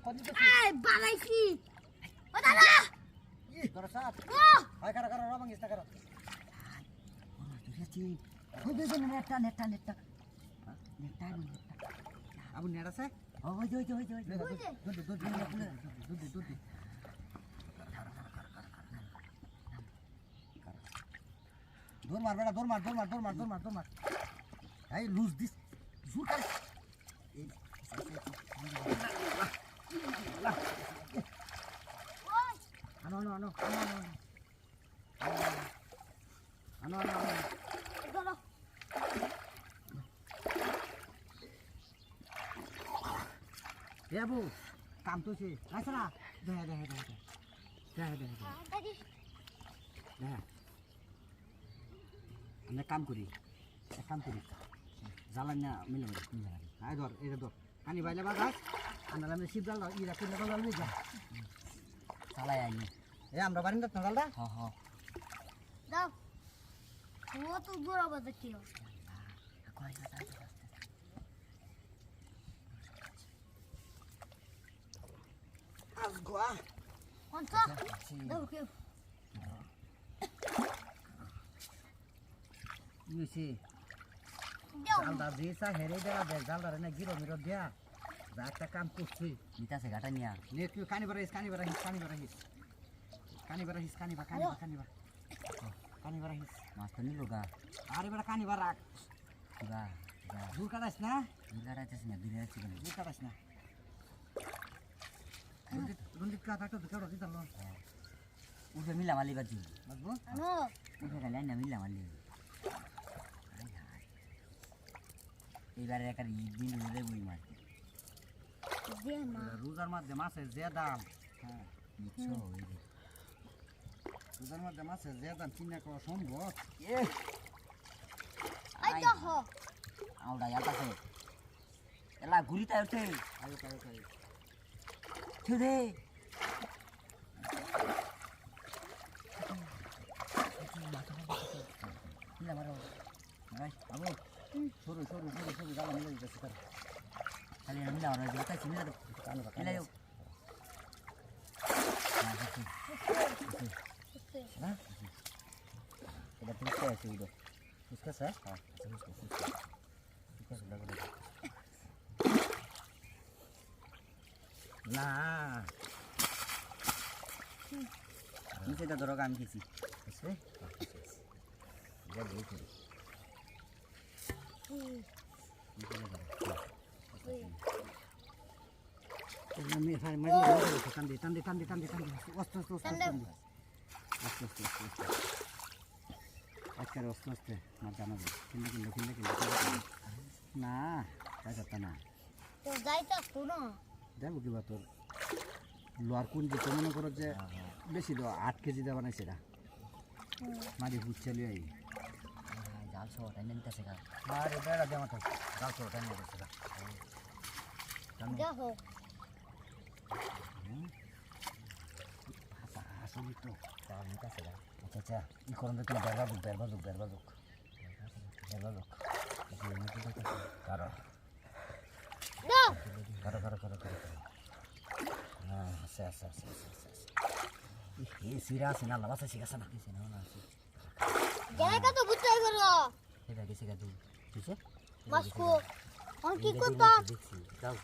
এই বানাইছি ও দাদা তোর সাথ ও আয় কারা কারা রবাং ইস্তা কারা তুই খুব বেশি নেটটা নেটটা নেটটা নেটটা নেটটা আবু নেট আছে ওই যে দুধ দৌড় মার বেটা দৌড় মার এই লুজ দিস জোর কার আনো চলো এ আবু কাম তো সে আসরা দেখা আমরা কাম করি জ্বালান না মিলে আয় ধর এটা ধর কানি বাইলে বা গাছ আমরা আমি শিব জাল ইরা করে জাল নিয়ে যা চালাই আইনি এ আমরা বাড়ি না জালটা হ্যাঁ দাও ও তো দূর আবার কি আসগোয়া কোনটা দাও কি ইউসি দাও জালটা দিয়েছা হেরে দেওয়া দেখ জালটা না গিরো মিরো দেয়া যা একটা কাম করছি নিতাছে গাটা নিয়া নে তুই কানি বাড়াইস মাছ তো নিল গা আরে বেটা কানি বার রাখ কিবা দূর কাটাইস না গাড়াইতেছে না বিরে আছে কেন দূর কাটাইস না রঞ্জিত কা থাকতো তো কেডা দিতাম না উঠে মিলা মালি বাজি বুঝবো আনো উঠে গেলে না মিলা মালি এইবারে একার দিন উড়ে বই মাছ দে মা রোজার মধ্যে মাছের যে দাম হ্যাঁ মিছো ওই রে রোজার মধ্যে মাছের যে দাম চিন্তা করা সম্ভব আই তো হো আউডা যাতাছে এলা ঘুরিতে উঠে আয়ো ছুদে মিলা মারো ভাই আবু সরু জ্বালা মিলে দিতেছে তার খালি মিলা মারো যাতাছে মিলা কানো মিলা যাও না এটা তুমি কে আছে উদো उसका सर हां उसका लगा না নিচে তো ধরো আমি খেয়েছি আছে যা দেখি আমি হাই মারি টান দে অস্তে আজকে না জানাবো কিনলে না তাই করতে না তো যাইতা শুনো দেখো কিবা তোর লোয়ার কোন যে মনে করো যে বেশি তো 8 কেজি দেওয়া বানাইছে না মারি বুঝছে লিয়ে জাল সহ টাইম নিতেছে গা আরে বেড়া দেওয়া তো গাছ ওটা নিয়ে গেছে দেখো আসলে তো জাল নিতেছে গা আচ্ছা ই করুন তো বেরবাজুক কারো দাও হ্যাঁ আছে এ সিরা আছে না লাবাসা শিখাছে না কিছু না না আছে জায়গা তো বুঝাই করো এটা গেছে গা তুই ঠিক আছে মাসকো অন কি করতাম দেখছি যাও